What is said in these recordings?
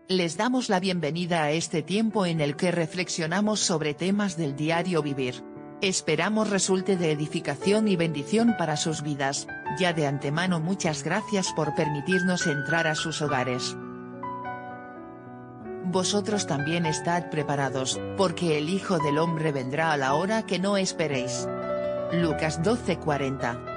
Les damos la bienvenida a este tiempo en el que reflexionamos sobre temas del diario vivir. Esperamos resulte de edificación y bendición para sus vidas. Ya de antemano muchas gracias por permitirnos entrar a sus hogares. Vosotros también estad preparados, porque el Hijo del Hombre vendrá a la hora que no esperéis. Lucas 12:40.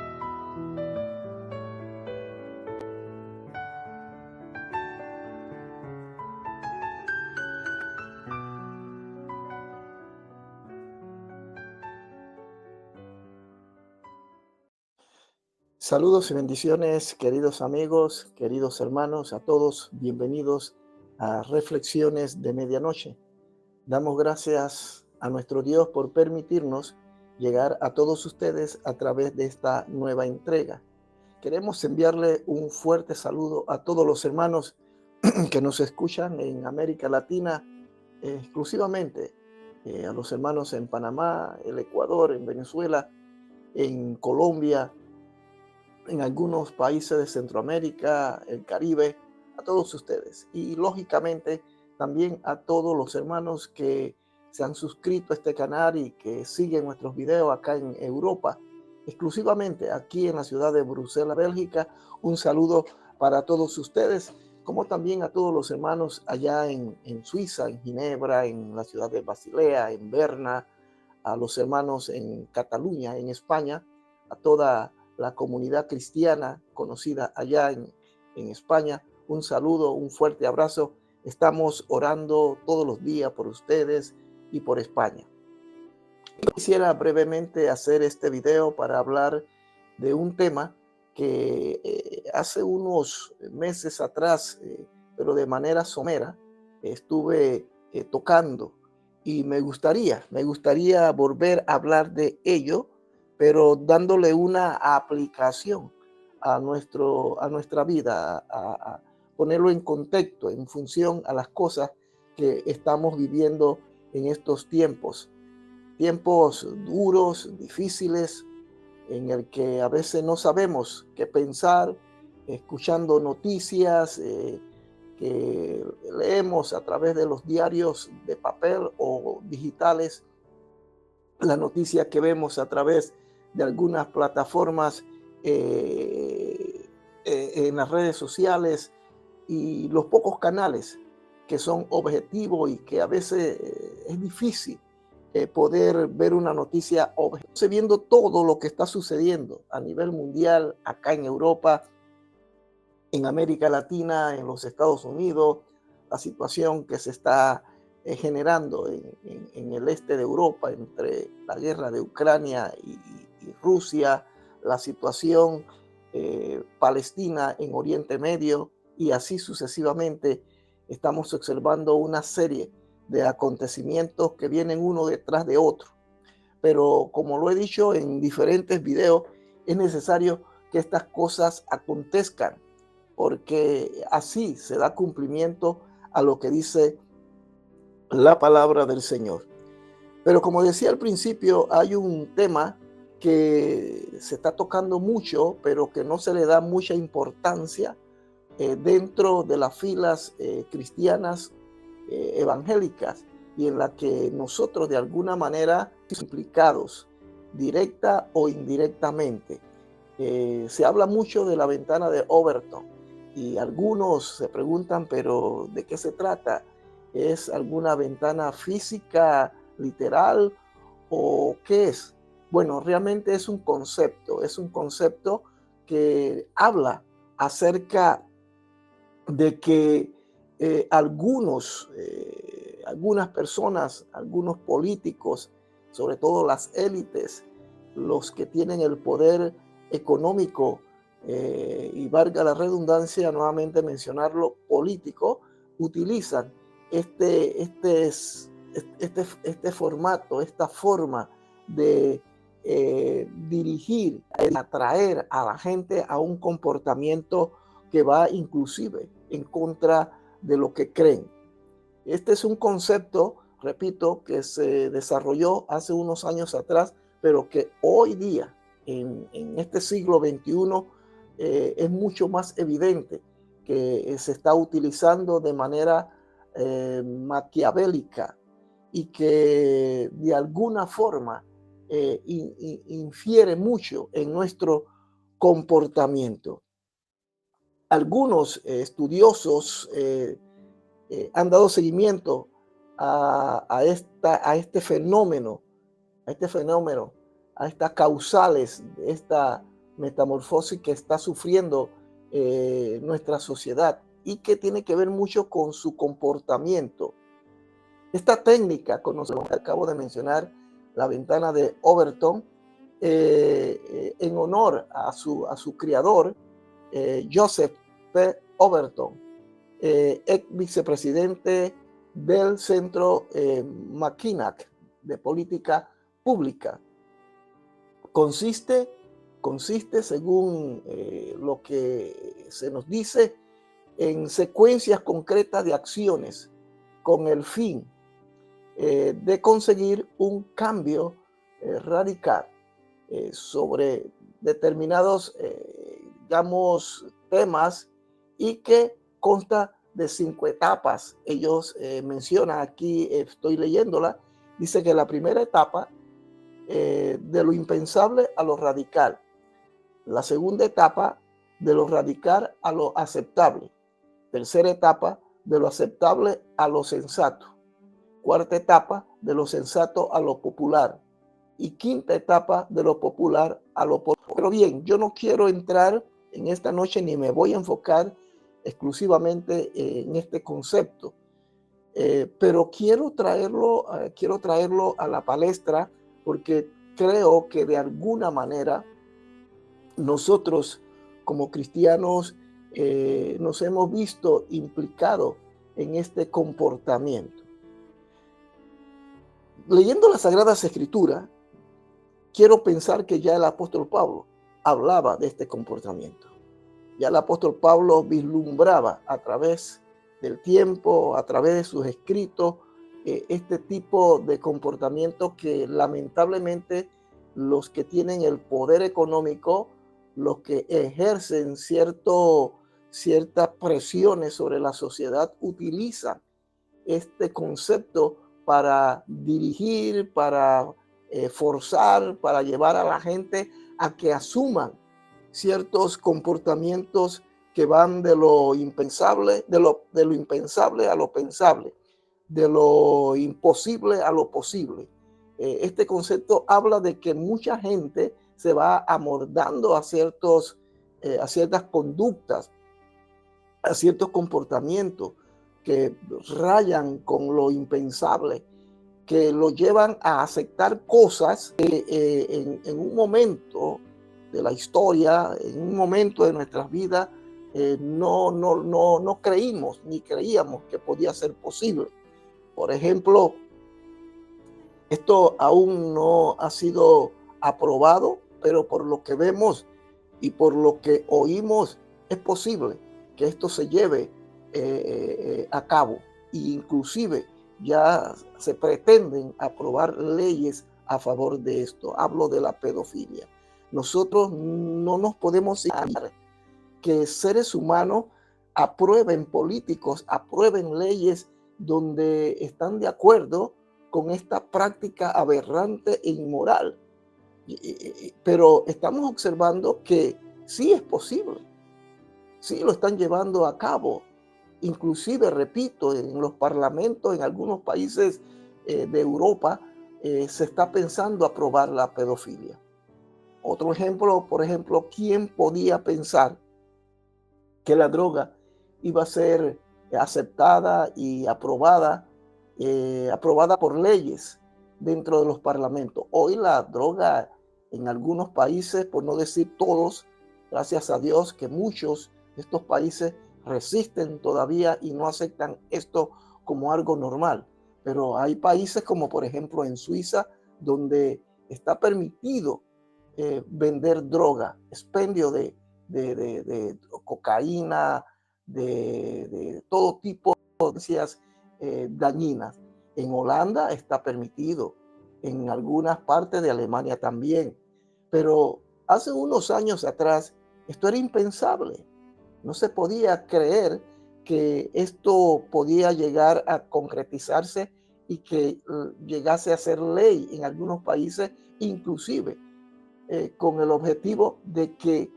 Saludos y bendiciones, queridos amigos, queridos hermanos, a todos bienvenidos a Reflexiones de Medianoche. Damos gracias a nuestro Dios por permitirnos llegar a todos ustedes a través de esta nueva entrega. Queremos enviarle un fuerte saludo a todos los hermanos que nos escuchan en América Latina, exclusivamente a los hermanos en Panamá, el Ecuador, en Venezuela, en Colombia, en algunos países de Centroamérica, el Caribe, a todos ustedes. Y lógicamente también a todos los hermanos que se han suscrito a este canal y que siguen nuestros videos acá en Europa, exclusivamente aquí en la ciudad de Bruselas, Bélgica. Un saludo para todos ustedes, como también a todos los hermanos allá en Suiza, en Ginebra, en la ciudad de Basilea, en Berna, a los hermanos en Cataluña, en España, a toda la comunidad cristiana conocida allá en España. Un saludo, un fuerte abrazo. Estamos orando todos los días por ustedes y por España. Quisiera brevemente hacer este video para hablar de un tema que hace unos meses atrás, pero de manera somera, estuve tocando, y me gustaría volver a hablar de ello, pero dándole una aplicación a nuestra vida, a ponerlo en contexto, en función a las cosas que estamos viviendo en estos tiempos duros, difíciles, en el que a veces no sabemos qué pensar, escuchando noticias que leemos a través de los diarios de papel o digitales, la noticia que vemos a través de algunas plataformas en las redes sociales, y los pocos canales que son objetivos y que a veces es difícil poder ver una noticia objetiva, viendo todo lo que está sucediendo a nivel mundial, acá en Europa, en América Latina, en los Estados Unidos, la situación que se está generando en el este de Europa entre la guerra de Ucrania y Rusia, la situación palestina en Oriente Medio, y así sucesivamente. Estamos observando una serie de acontecimientos que vienen uno detrás de otro. Pero como lo he dicho en diferentes videos, es necesario que estas cosas acontezcan, porque así se da cumplimiento a lo que dice la palabra del Señor. Pero como decía al principio, hay un tema que se está tocando mucho, pero que no se le da mucha importancia dentro de las filas cristianas evangélicas, y en la que nosotros de alguna manera implicados, directa o indirectamente. Se habla mucho de la ventana de Overton, y algunos se preguntan, pero ¿de qué se trata? ¿Es alguna ventana física, literal, o qué es? Bueno, realmente es un concepto que habla acerca de que algunas personas, algunos políticos, sobre todo las élites, los que tienen el poder económico, y valga la redundancia nuevamente mencionarlo, político, utilizan este formato, esta forma de dirigir, atraer a la gente a un comportamiento que va inclusive en contra de lo que creen. Este es un concepto, repito, que se desarrolló hace unos años atrás, pero que hoy día, en este siglo XXI, es mucho más evidente que se está utilizando de manera maquiavélica y que de alguna forma infiere mucho en nuestro comportamiento. Algunos estudiosos han dado seguimiento a este fenómeno, a estas causales de esta metamorfosis que está sufriendo nuestra sociedad y que tiene que ver mucho con su comportamiento. Esta técnica, conocida, acabo de mencionar, la ventana de Overton, en honor a su creador, Joseph P. Overton, ex vicepresidente del Centro Mackinac de Política Pública. Consiste, según lo que se nos dice, en secuencias concretas de acciones con el fin de conseguir un cambio radical sobre determinados, digamos, temas, y que consta de 5 etapas. Ellos mencionan aquí, estoy leyéndola, dice que la primera etapa, de lo impensable a lo radical. La segunda etapa, de lo radical a lo aceptable. Tercera etapa, de lo aceptable a lo sensato. Cuarta etapa, de lo sensato a lo popular. Y quinta etapa, de lo popular a lo popular. Pero bien, yo no quiero entrar en esta noche ni me voy a enfocar exclusivamente en este concepto, pero quiero traerlo a la palestra porque creo que de alguna manera nosotros como cristianos nos hemos visto implicados en este comportamiento. Leyendo las Sagradas Escrituras, quiero pensar que ya el apóstol Pablo hablaba de este comportamiento. Ya el apóstol Pablo vislumbraba a través del tiempo, a través de sus escritos, este tipo de comportamiento que lamentablemente los que tienen el poder económico, los que ejercen ciertas presiones sobre la sociedad, utilizan este concepto para dirigir, para forzar, para llevar a la gente a que asuman ciertos comportamientos que van de lo impensable, de lo impensable a lo pensable, de lo imposible a lo posible. Este concepto habla de que mucha gente se va amordando a ciertas conductas, a ciertos comportamientos que rayan con lo impensable, que lo llevan a aceptar cosas que en un momento de la historia, en un momento de nuestras vidas, no creímos ni creíamos que podía ser posible. Por ejemplo, esto aún no ha sido aprobado, pero por lo que vemos y por lo que oímos, es posible que esto se lleve a cabo. E inclusive ya se pretenden aprobar leyes a favor de esto. Hablo de la pedofilia. Nosotros no nos podemos imaginar que seres humanos aprueben, políticos aprueben leyes donde están de acuerdo con esta práctica aberrante e inmoral. Pero estamos observando que sí es posible, sí lo están llevando a cabo. Inclusive, repito, en los parlamentos, en algunos países de Europa, se está pensando aprobar la pedofilia. Otro ejemplo, por ejemplo, ¿quién podía pensar que la droga iba a ser aceptada y aprobada por leyes dentro de los parlamentos? Hoy la droga en algunos países, por no decir todos, gracias a Dios que muchos de estos países resisten todavía y no aceptan esto como algo normal. Pero hay países como por ejemplo en Suiza, donde está permitido vender droga, expendio de cocaína, de todo tipo de sustancias dañinas. En Holanda está permitido, en algunas partes de Alemania también. Pero hace unos años atrás esto era impensable. No se podía creer que esto podía llegar a concretizarse y que llegase a ser ley en algunos países, inclusive con el objetivo de que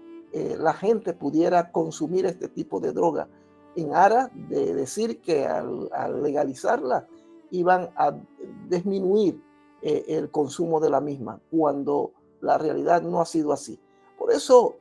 la gente pudiera consumir este tipo de droga, en aras de decir que al legalizarla iban a disminuir el consumo de la misma, cuando la realidad no ha sido así. Por eso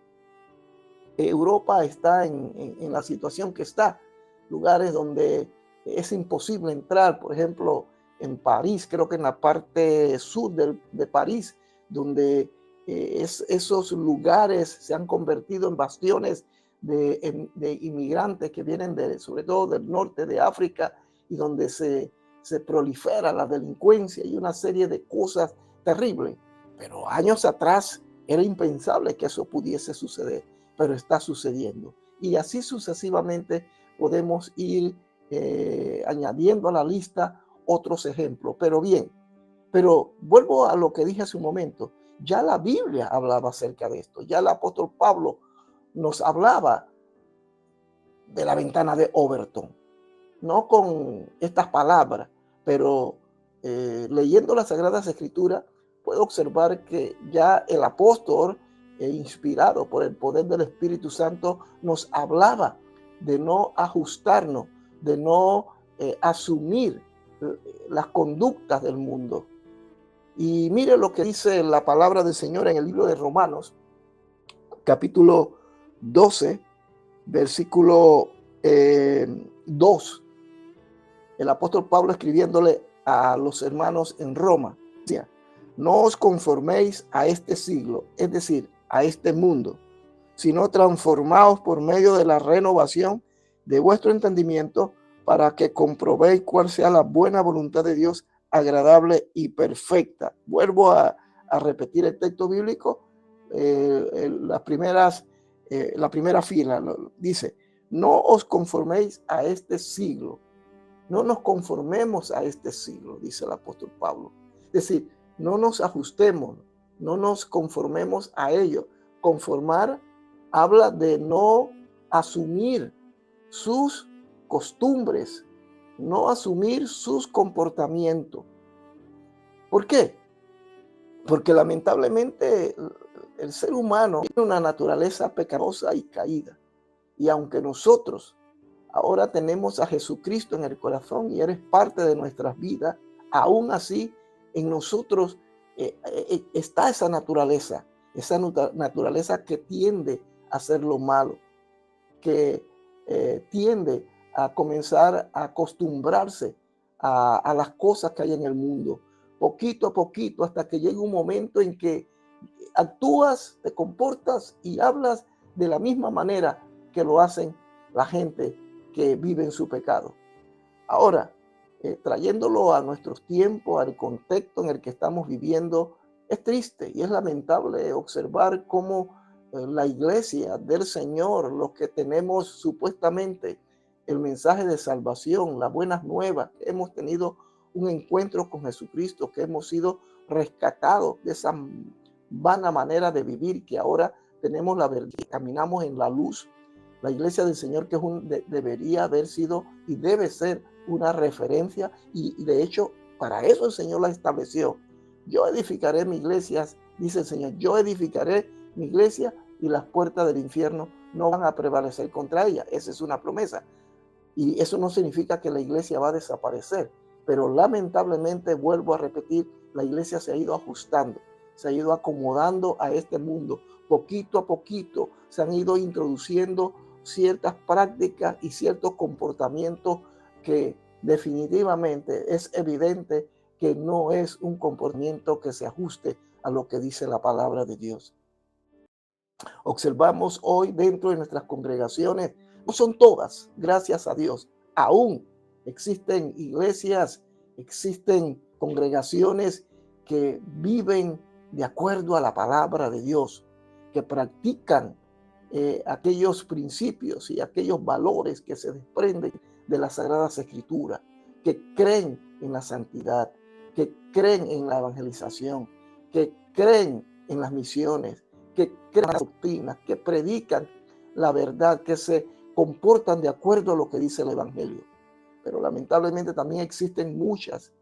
Europa está en la situación que está, lugares donde es imposible entrar, por ejemplo, en París, creo que en la parte sur de París, donde esos lugares se han convertido en bastiones de inmigrantes que vienen sobre todo del norte de África, y donde se prolifera la delincuencia y una serie de cosas terribles. Pero años atrás era impensable que eso pudiese suceder, pero está sucediendo. Y así sucesivamente podemos ir añadiendo a la lista otros ejemplos. Pero bien, pero vuelvo a lo que dije hace un momento. Ya la Biblia hablaba acerca de esto. Ya el apóstol Pablo nos hablaba de la ventana de Overton. No con estas palabras, pero leyendo las Sagradas Escrituras, puedo observar que ya el apóstol, inspirado por el poder del Espíritu Santo, nos hablaba de no ajustarnos, de no asumir las conductas del mundo. Y mire lo que dice la palabra del Señor en el libro de Romanos, capítulo 12, versículo 2. El apóstol Pablo, escribiéndole a los hermanos en Roma, decía: no os conforméis a este siglo, es decir, a este mundo, sino transformaos por medio de la renovación de vuestro entendimiento, para que comprobéis cuál sea la buena voluntad de Dios, agradable y perfecta. Vuelvo a repetir el texto bíblico, la primera fila dice: no os conforméis a este siglo. No nos conformemos a este siglo, dice el apóstol Pablo. Es decir, no nos ajustemos, no nos conformemos a ello. Conformar habla de no asumir sus costumbres, no asumir sus comportamientos. ¿Por qué? Porque lamentablemente el ser humano tiene una naturaleza pecaminosa y caída. Y aunque nosotros ahora tenemos a Jesucristo en el corazón y eres parte de nuestras vidas, aún así en nosotros está esa naturaleza que tiende a hacer lo malo, que tiende a comenzar a acostumbrarse a las cosas que hay en el mundo, poquito a poquito, hasta que llega un momento en que actúas, te comportas y hablas de la misma manera que lo hacen la gente que vive en su pecado. Ahora, trayéndolo a nuestros tiempos, al contexto en el que estamos viviendo, es triste y es lamentable observar cómo la iglesia del Señor, los que tenemos supuestamente el mensaje de salvación, las buenas nuevas, que hemos tenido un encuentro con Jesucristo, que hemos sido rescatados de esa vana manera de vivir, que ahora tenemos la verdad, caminamos en la luz. La iglesia del Señor, que debería haber sido y debe ser una referencia, y de hecho para eso el Señor la estableció. Yo edificaré mi iglesia, dice el Señor, yo edificaré mi iglesia y las puertas del infierno no van a prevalecer contra ella. Esa es una promesa. Y eso no significa que la iglesia va a desaparecer, pero lamentablemente, vuelvo a repetir, la iglesia se ha ido ajustando, se ha ido acomodando a este mundo. Poquito a poquito se han ido introduciendo ciertas prácticas y ciertos comportamientos que definitivamente es evidente que no es un comportamiento que se ajuste a lo que dice la palabra de Dios. Observamos hoy dentro de nuestras congregaciones, no son todas, gracias a Dios, aún existen iglesias, existen congregaciones que viven de acuerdo a la palabra de Dios, que practican aquellos principios y aquellos valores que se desprenden de las Sagradas Escrituras, que creen en la santidad, que creen en la evangelización, que creen en las misiones, que creen en las doctrinas, que predican la verdad, que se comportan de acuerdo a lo que dice el Evangelio. Pero lamentablemente también existen muchas,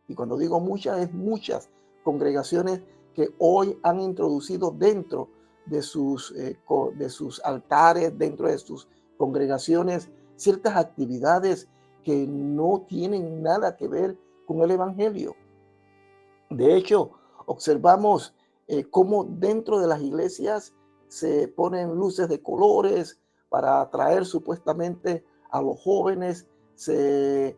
y cuando digo muchas, es muchas congregaciones que hoy han introducido dentro de sus altares, dentro de sus congregaciones, ciertas actividades que no tienen nada que ver con el Evangelio. De hecho, observamos cómo dentro de las iglesias se ponen luces de colores para atraer supuestamente a los jóvenes, se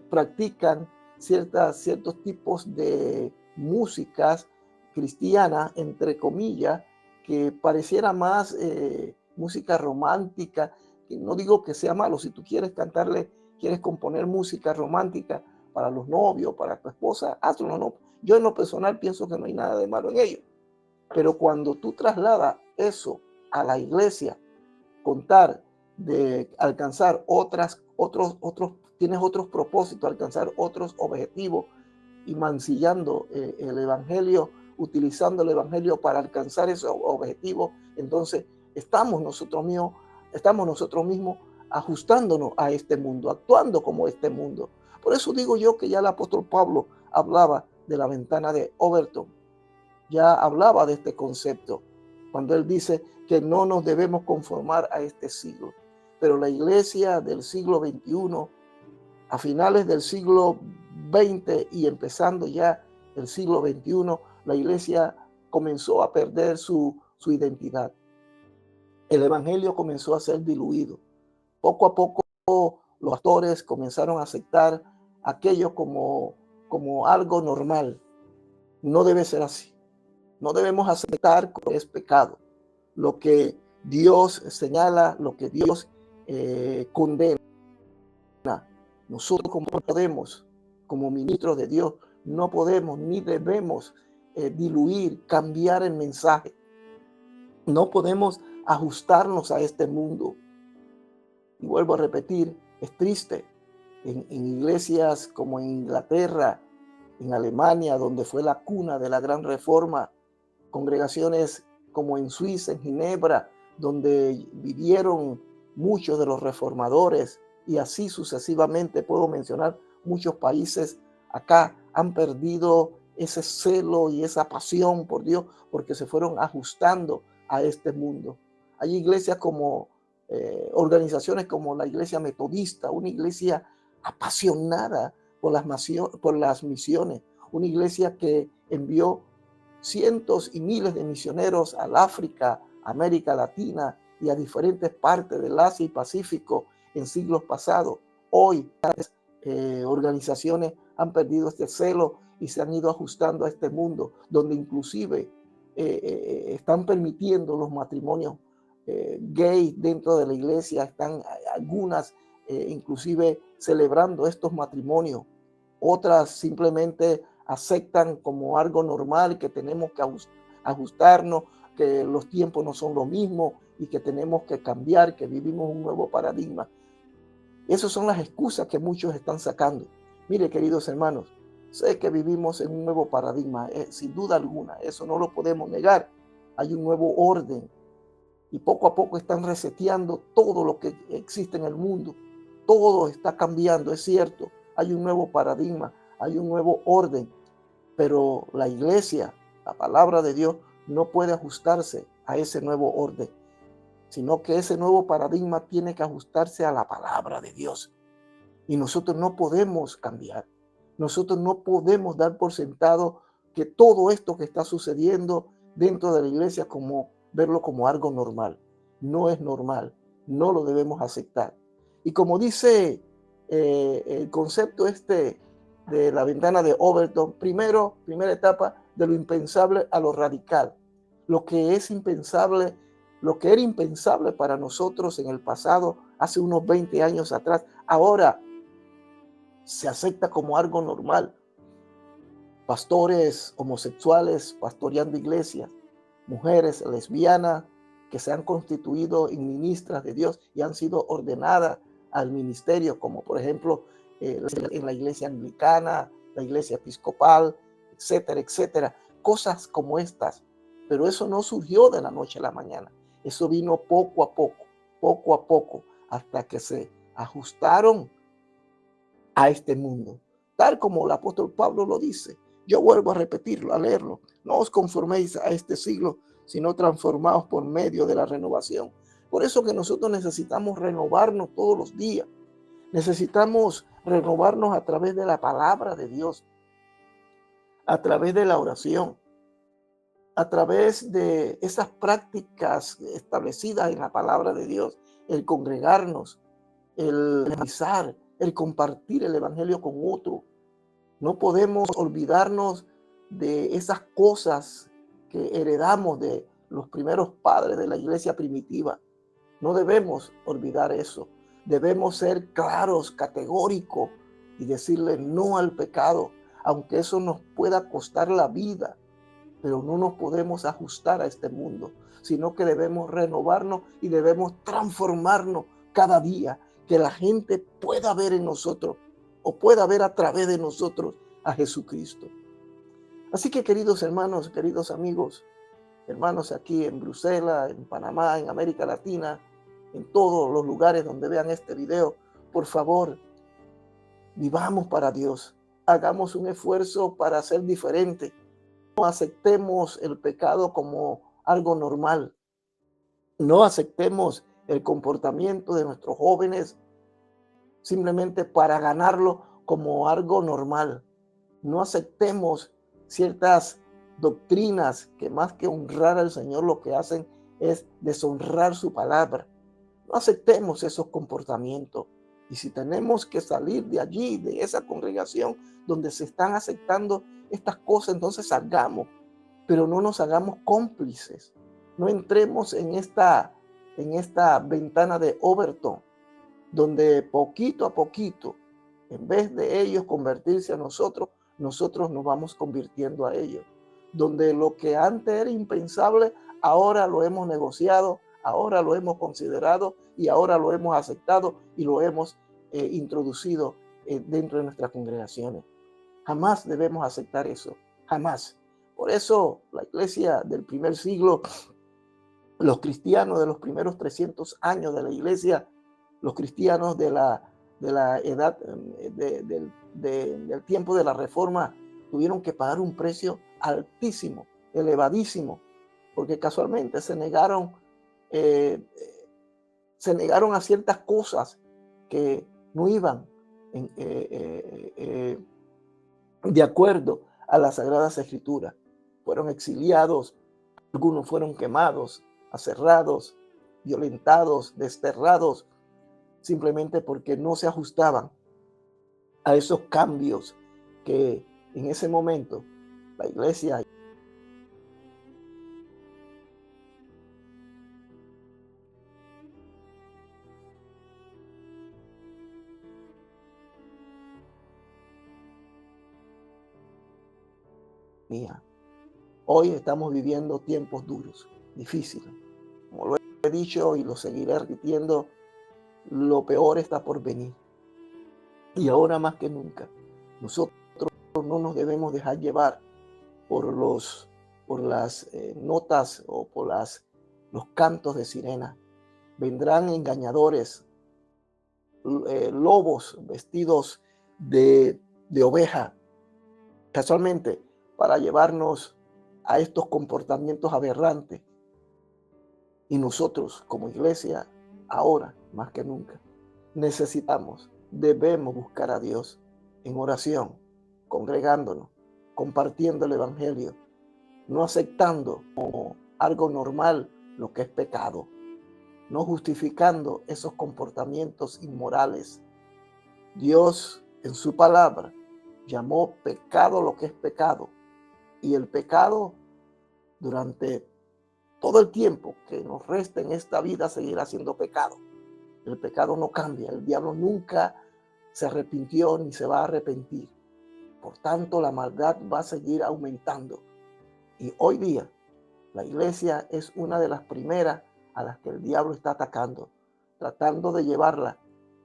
practican ciertos tipos de músicas cristianas, entre comillas, que pareciera más música romántica. No digo que sea malo, si tú quieres cantarle, quieres componer música romántica para los novios, para tu esposa, hazlo, ¿no? Yo en lo personal pienso que no hay nada de malo en ello. Pero cuando tú trasladas eso a la iglesia, contar de alcanzar tienes otros propósitos, alcanzar otros objetivos y mancillando el evangelio, utilizando el evangelio para alcanzar esos objetivos, entonces estamos nosotros mismos ajustándonos a este mundo, actuando como este mundo. Por eso digo yo que ya el apóstol Pablo hablaba de la ventana de Overton, ya hablaba de este concepto, cuando él dice que no nos debemos conformar a este siglo. Pero la iglesia del siglo XXI, a finales del siglo XX y empezando ya el siglo XXI, la iglesia comenzó a perder su identidad. El evangelio comenzó a ser diluido. Poco a poco los pastores comenzaron a aceptar aquello como algo normal. No debe ser así. No debemos aceptar que es pecado. Lo que Dios señala, lo que Dios condena. Nosotros como ministros de Dios, no podemos ni debemos diluir, cambiar el mensaje. No podemos ajustarnos a este mundo. Y vuelvo a repetir, es triste. En iglesias como en Inglaterra, en Alemania, donde fue la cuna de la Gran Reforma, congregaciones como en Suiza, en Ginebra, donde vivieron muchos de los reformadores, y así sucesivamente puedo mencionar muchos países acá han perdido ese celo y esa pasión por Dios porque se fueron ajustando a este mundo. Hay iglesias como organizaciones como la Iglesia Metodista, una iglesia apasionada por las misiones, una iglesia que envió cientos y miles de misioneros al África, América Latina y a diferentes partes del Asia y Pacífico en siglos pasados. Hoy las organizaciones han perdido este celo y se han ido ajustando a este mundo, donde inclusive están permitiendo los matrimonios gays dentro de la iglesia, están algunas inclusive celebrando estos matrimonios, otras simplemente aceptan como algo normal que tenemos que ajustarnos, que los tiempos no son lo mismo y que tenemos que cambiar, que vivimos un nuevo paradigma. Esas son las excusas que muchos están sacando. Mire, queridos hermanos, sé que vivimos en un nuevo paradigma, sin duda alguna, eso no lo podemos negar. Hay un nuevo orden y poco a poco están reseteando todo lo que existe en el mundo. Todo está cambiando, es cierto. Hay un nuevo paradigma, hay un nuevo orden, pero la iglesia, la palabra de Dios, no puede ajustarse a ese nuevo orden, sino que ese nuevo paradigma tiene que ajustarse a la palabra de Dios. Y nosotros no podemos cambiar. Nosotros no podemos dar por sentado que todo esto que está sucediendo dentro de la iglesia verlo como algo normal. No es normal, no lo debemos aceptar. Y como dice el concepto de la ventana de Overton, primera etapa, de lo impensable a lo radical. Lo que es impensable, lo que era impensable para nosotros en el pasado, hace unos 20 años atrás, ahora se acepta como algo normal. Pastores homosexuales pastoreando iglesias, mujeres lesbianas que se han constituido en ministras de Dios y han sido ordenadas al ministerio, como por ejemplo en la iglesia anglicana, la iglesia episcopal, etcétera, etcétera. Cosas como estas. Pero eso no surgió de la noche a la mañana. Eso vino poco a poco. a poco, hasta que se ajustaron a este mundo. Tal como el apóstol Pablo lo dice. Yo vuelvo a repetirlo, a leerlo. No os conforméis a este siglo, sino transformaos por medio de la renovación. Por eso que nosotros necesitamos renovarnos todos los días. Necesitamos renovarnos a través de la palabra de Dios, a través de la oración, a través de esas prácticas establecidas en la palabra de Dios, el congregarnos, el realizar, el compartir el evangelio con otro. No podemos olvidarnos de esas cosas que heredamos de los primeros padres de la iglesia primitiva. No debemos olvidar eso. Debemos ser claros, categóricos y decirle no al pecado, aunque eso nos pueda costar la vida. Pero no nos podemos ajustar a este mundo, sino que debemos renovarnos y debemos transformarnos cada día, que la gente pueda ver en nosotros o pueda ver a través de nosotros a Jesucristo. Así que, queridos hermanos, queridos amigos, hermanos aquí en Bruselas, en Panamá, en América Latina, en todos los lugares donde vean este video, por favor, vivamos para Dios. Hagamos un esfuerzo para ser diferentes. No aceptemos el pecado como algo normal. No aceptemos el comportamiento de nuestros jóvenes simplemente para ganarlo como algo normal. No aceptemos ciertas doctrinas que más que honrar al Señor lo que hacen es deshonrar su palabra. No aceptemos esos comportamientos. Y si tenemos que salir de allí, de esa congregación donde se están aceptando estas cosas, entonces salgamos, pero no nos hagamos cómplices. No entremos en esta ventana de Overton, donde poquito a poquito, en vez de ellos convertirse a nosotros, nosotros nos vamos convirtiendo a ellos. Donde lo que antes era impensable, ahora lo hemos negociado, ahora lo hemos considerado y ahora lo hemos aceptado y lo hemos introducido dentro de nuestras congregaciones. Jamás debemos aceptar eso, jamás. Por eso la iglesia del primer siglo, los cristianos de los primeros 300 años de la iglesia, los cristianos de la edad del tiempo de la Reforma, tuvieron que pagar un precio altísimo, elevadísimo, porque casualmente se negaron a ciertas cosas que no iban de acuerdo a las Sagradas Escrituras. Fueron exiliados, algunos fueron quemados, aserrados, violentados, desterrados, simplemente porque no se ajustaban a esos cambios que en ese momento la iglesia mía. Hoy estamos viviendo tiempos duros, difíciles. Como lo he dicho y lo seguiré repitiendo, lo peor está por venir. Y ahora más que nunca, nosotros no nos debemos dejar llevar por las notas o por los cantos de sirena. Vendrán engañadores, lobos vestidos de oveja, casualmente para llevarnos a estos comportamientos aberrantes. Y nosotros como iglesia, ahora más que nunca, debemos buscar a Dios en oración, congregándonos, compartiendo el evangelio, no aceptando como algo normal lo que es pecado, no justificando esos comportamientos inmorales. Dios en su palabra llamó pecado lo que es pecado, y el pecado durante todo el tiempo que nos resta en esta vida seguirá siendo pecado. El pecado no cambia, el diablo nunca se arrepintió ni se va a arrepentir. Por tanto, la maldad va a seguir aumentando. Y hoy día, la iglesia es una de las primeras a las que el diablo está atacando, tratando de llevarla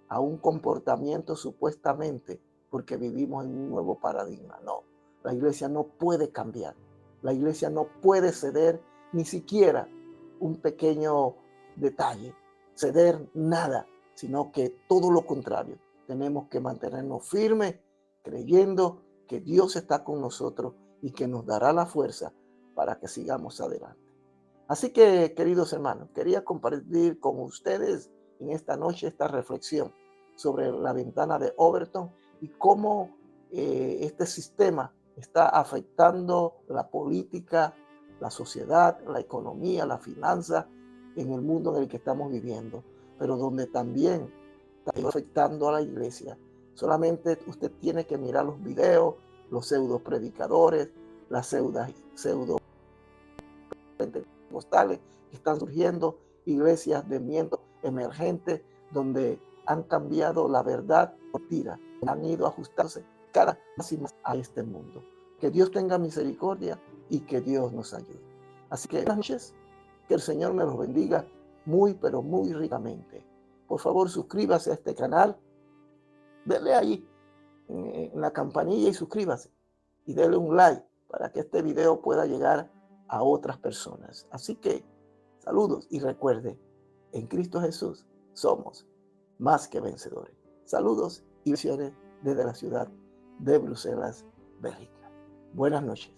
a un comportamiento supuestamente porque vivimos en un nuevo paradigma. No, la iglesia no puede cambiar. La iglesia no puede ceder ni siquiera un pequeño detalle. ceder nada, sino que todo lo contrario. Tenemos que mantenernos firmes, creyendo que Dios está con nosotros y que nos dará la fuerza para que sigamos adelante. Así que, queridos hermanos, quería compartir con ustedes en esta noche esta reflexión sobre la ventana de Overton y cómo este sistema está afectando la política, la sociedad, la economía, la finanza en el mundo en el que estamos viviendo, pero donde también está afectando a la iglesia. Solamente usted tiene que mirar los videos, los pseudo predicadores, las pseudo postales que están surgiendo, iglesias de miembros emergentes donde han cambiado la verdad por mentira, han ido ajustándose cada vez más a este mundo. Que Dios tenga misericordia y que Dios nos ayude. Así que buenas noches, que el Señor me los bendiga muy, pero muy ricamente. Por favor, suscríbase a este canal, denle ahí en la campanilla y suscríbase y denle un like para que este video pueda llegar a otras personas. Así que saludos y recuerde, en Cristo Jesús somos más que vencedores. Saludos y bendiciones desde la ciudad de Bruselas, Bélgica. Buenas noches.